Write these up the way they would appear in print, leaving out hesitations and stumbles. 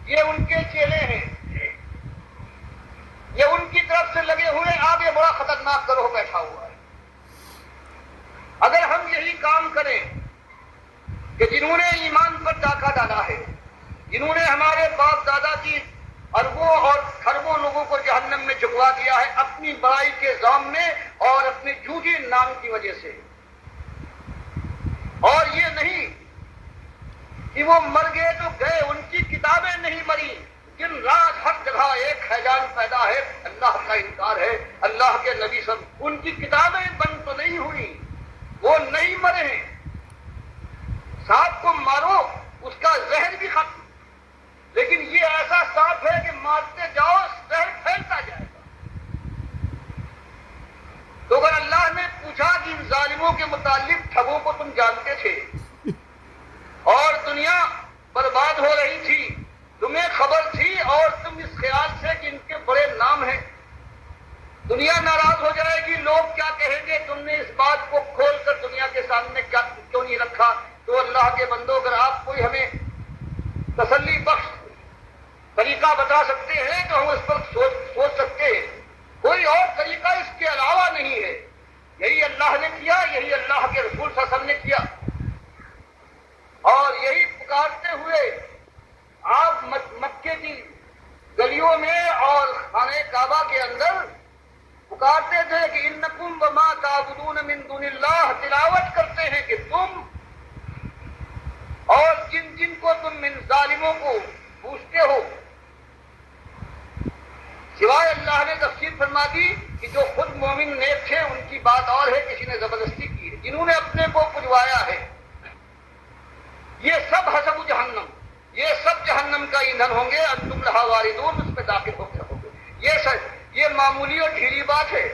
یہ ان کے چیلے ہیں، یہ ان کی طرف سے لگے ہوئے آگے بڑا خطرناک گروہ بیٹھا ہوا ہے۔ اگر ہم یہی کام کریں کہ جنہوں نے ایمان پر ڈاکہ ڈالا ہے، جنہوں نے ہمارے باپ دادا کی اربوں اور کھربوں لوگوں کو جہنم میں جھکوا دیا ہے اپنی بڑائی کے الزام میں اور اپنے جھوٹے نام کی وجہ سے، اور یہ نہیں کہ وہ مر گئے تو گئے، ان کی کتابیں نہیں مری، دن رات ہر جگہ ایک حیجان پیدا ہے، اللہ کا انکار ہے، اللہ کے نبی سب ان کی کتابیں بند تو نہیں ہوئی، وہ نہیں مرے ہیں۔ سانپ کو مارو اس کا زہر بھی ختم، لیکن یہ ایسا سانپ ہے کہ مارتے جاؤ زہر پھیلتا جائے گا۔ تو اگر اللہ نے پوچھا کہ ان ظالموں کے متعلق ٹھگوں کو تم جانتے تھے اور دنیا برباد ہو رہی تھی، تمہیں خبر تھی اور تم اس خیال سے کہ ان کے بڑے نام ہیں، دنیا ناراض ہو جائے گی، لوگ کیا کہیں گے، تم نے اس بات کو کھول کر دنیا کے سامنے کیوں نہیں رکھا؟ تو اللہ کے بندوں، اگر آپ کوئی ہمیں تسلی بخش طریقہ بتا سکتے ہیں تو ہم اس پر سوچ سکتے ہیں، کوئی اور طریقہ اس کے علاوہ نہیں ہے۔ یہی اللہ نے کیا، یہی اللہ کے رسول صلی اللہ علیہ وسلم نے کیا، اور یہی پکارتے ہوئے آپ مکے کی گلیوں میں اور خانہ کعبہ کے اندر پکارتے تھے کہ انکم وما تعبدون من دون اللہ، تلاوت کرتے ہیں کہ تم اور جن جن کو تم ان ظالموں کو پوچھتے ہو، سوائے اللہ نے تفسیر فرما دی کہ جو خود مومن نیک تھے ان کی بات اور ہے، کسی نے زبردستی کی ہے، جنہوں نے اپنے کو پجوایا ہے، یہ سب حسب جہنم، یہ سب جہنم کا ایندھن ہوں گے، انتم لہا واردون، اس میں داخل ہو کے رہو گے۔ یہ معمولی اور ڈھیلی بات ہے،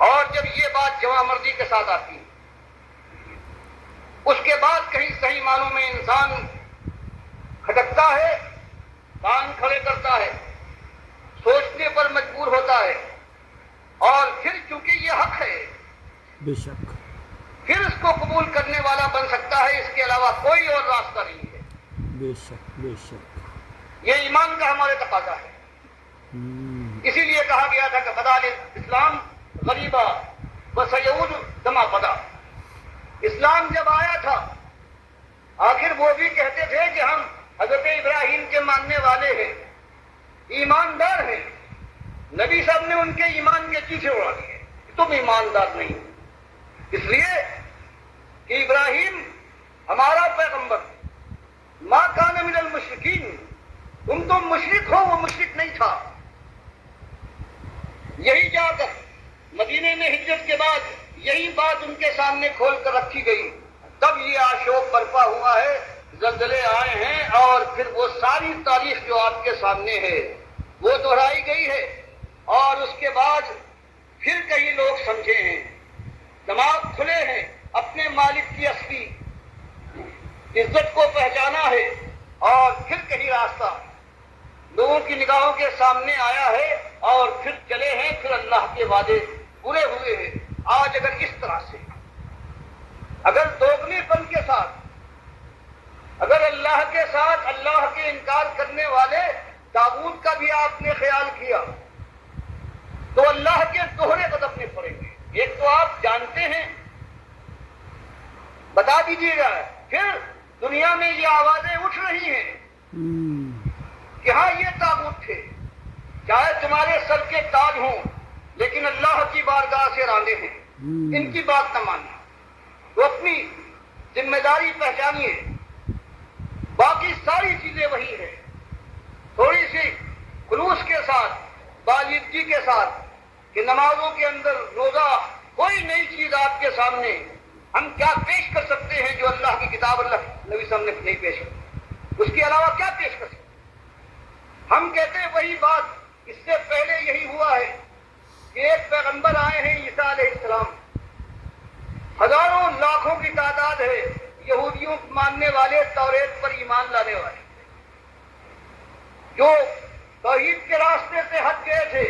اور جب یہ بات جواں مردی کے ساتھ آتی ہے اس کے بعد کہیں صحیح معنوں میں انسان کھٹکتا ہے، کان کھڑے کرتا ہے، سوچنے پر مجبور ہوتا ہے، اور پھر چونکہ یہ حق ہے بے شک پھر اس کو قبول کرنے والا بن سکتا ہے، اس کے علاوہ کوئی اور راستہ نہیں ہے۔ بے شک بے شک یہ ایمان کا ہمارے تقاضا ہے۔ اسی لیے کہا گیا تھا کہ بدا اسلام غریبا وسیعود کما بدا، اسلام جب آیا تھا آخر وہ بھی کہتے تھے کہ ہم حضرت ابراہیم کے ماننے والے ہیں، ایماندار ہیں، نبی صاحب نے ان کے ایمان کے چیچے اڑا دیے، تم ایماندار نہیں، اس لیے کہ ابراہیم ہمارا پیغمبر ما کان من المشرکین، تم مشرک ہو، وہ مشرک نہیں تھا۔ یہی جا کر مدینے میں ہجرت کے بعد یہی بات ان کے سامنے کھول کر رکھی گئی، تب یہ آشوب برپا ہوا ہے، زلزلے آئے ہیں، اور پھر وہ ساری تاریخ جو آپ کے سامنے ہے وہ دہرائی گئی ہے، اور اس کے بعد پھر کئی لوگ سمجھے ہیں، دماغ کھلے ہیں، اپنے مالک کی اصلی عزت کو پہچانا ہے، اور پھر کہیں راستہ لوگوں کی نگاہوں کے سامنے آیا ہے اور پھر چلے ہیں، پھر اللہ کے وعدے پورے ہوئے ہیں۔ آج اگر اس طرح سے، اگر دوگنے پن کے ساتھ، اگر اللہ کے ساتھ اللہ کے انکار کرنے والے طاغوت کا بھی آپ نے خیال کیا تو اللہ کے دوہرے قدم پڑیں گے۔ ایک تو آپ جانتے ہیں، بتا دیجیے گا، پھر دنیا میں یہ آوازیں اٹھ رہی ہیں کہ ہاں یہ طاغوت تھے، چاہے تمہارے سر کے تاج ہوں لیکن اللہ کی بارگاہ سے راندے ہیں، ان کی بات نہ ماننا، تو اپنی ذمہ داری پہچانیے، باقی ساری چیزیں وہی ہیں، تھوڑی سی خلوص کے ساتھ، بالیدگی کے ساتھ، کہ نمازوں کے اندر روزہ کوئی نئی چیز آپ کے سامنے ہم کیا پیش کر سکتے ہیں جو اللہ کی کتاب اللہ نبی صلی اللہ علیہ وسلم نے نہیں پیش کی، اس کے علاوہ کیا پیش کر سکتے ہیں؟ ہم کہتے ہیں وہی بات، اس سے پہلے یہی ہوا ہے کہ ایک پیغمبر آئے ہیں عیسیٰ علیہ السلام، ہزاروں لاکھوں کی تعداد ہے یہودیوں ماننے والے، توریت پر ایمان لانے والے، جو توحید کے راستے سے ہٹ گئے تھے۔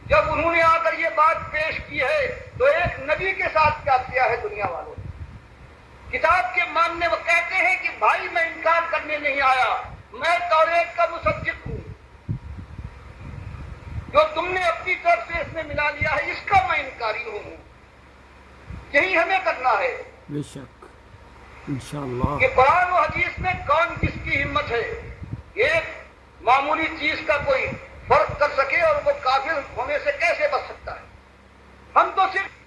جب انہوں نے آ کر یہ بات پیش کی ہے تو ایک نبی کے ساتھ کیا کیا ہے دنیا والوں نے، کتاب کے ماننے وہ کہتے ہیں کہ بھائی میں انکار کر میں نہیں آیا. میں توریت کا مصدق ہوں. جو تم نے اپنی طرف سے اس میں ملا لیا ہے اس کا میں انکاری ہوں. یہی ہمیں کرنا ہے بے شک انشاءاللہ. کہ قرآن و حدیث میں کون کس کی ہمت ہے ایک معمولی چیز کا کوئی فرق کر سکے اور وہ کافر ہونے سے کیسے بچ سکتا ہے. ہم تو صرف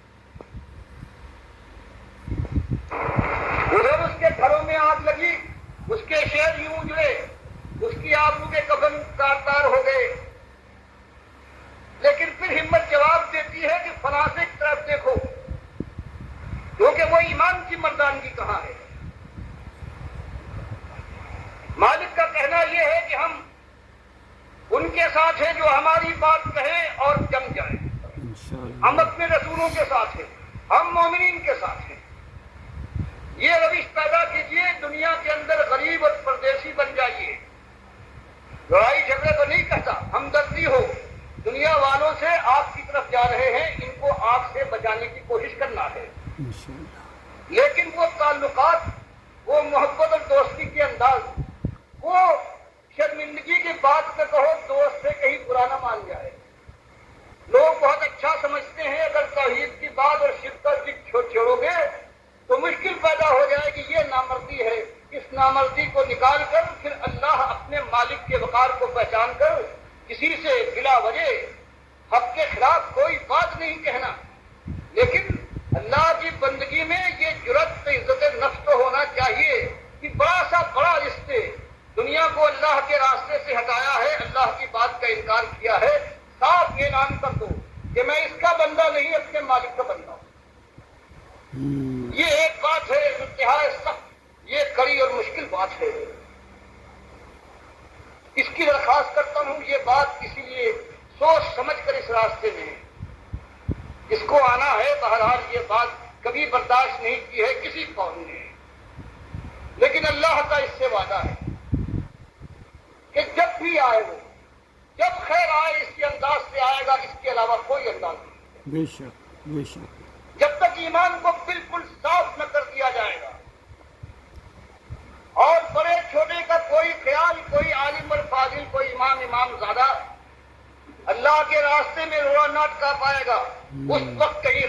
ادھر اس کے گھروں میں آگ لگی, اس کے شہر یوں اجڑے, اس کی آبرو کے کفن تار تار ہو گئے, لیکن پھر ہمت جواب دیتی ہے کہ فلاں سے کی طرف دیکھو, کیونکہ وہ ایمان کی مردانگی کہاں ہے. مالک کا کہنا یہ ہے کہ ہم ان کے ساتھ ہیں جو ہماری بات کہیں اور جم جائیں. انشاءاللہ. ہم اپنے رسولوں کے ساتھ ہیں, ہم مومنین کے ساتھ ہیں. یہ روش پیدا کیجئے, دنیا کے اندر غریب اور پردیسی بن جائیے. لڑائی جھگڑے کو نہیں کہتا, ہمدردی ہو. دنیا والوں سے آگ کی طرف جا رہے ہیں, ان کو آگ سے بچانے کی کوشش کرنا ہے. انشاءاللہ. لیکن وہ تعلقات, وہ محبت اور دوستی کے انداز, وہ شرمندگی کی بات پہ کہو دوست سے کہیں برا نہ مان جائے. لوگ بہت اچھا سمجھتے ہیں اگر توحید کی بات اور شرک کا ذکر چھوڑو گے تو مشکل پیدا ہو جائے گی. یہ نامردی ہے. اس نامردی کو نکال کر پھر اللہ اپنے مالک کے وقار کو پہچان کر کسی سے بلا وجہ حق کے خلاف کوئی بات نہیں کہنا. لیکن اللہ کی بندگی میں یہ جرأت عزت نفس تو ہونا چاہیے کہ بڑا سا بڑا رشتے دنیا کو اللہ کے راستے سے ہٹایا ہے, اللہ کی بات کا انکار کیا ہے, صاف اعلان کر دو کہ میں اس کا بندہ نہیں اپنے مالک کا بندہ ہوں. یہ ایک بات ہے انتہائی سخت, یہ کڑی اور مشکل بات ہے. اس کی درخواست کرتا ہوں, یہ بات اسی لیے سوچ سمجھ کر اس راستے میں اس کو آنا ہے. بہرحال یہ بات کبھی برداشت نہیں کی ہے کسی قوم نے, لیکن اللہ کا اس سے وعدہ ہے کہ جب بھی آئے وہ, جب خیر آئے اس کے انداز سے آئے گا, اس کے علاوہ کوئی انداز نہیں. بے شک بے شک. جب تک ایمان کو بالکل صاف نہ کر دیا جائے گا اور بڑے چھوٹے کا کوئی خیال, کوئی عالم اور فاضل, کوئی امام زیادہ اللہ کے راستے میں روڑا نہ کر پائے گا, اس وقت کہیں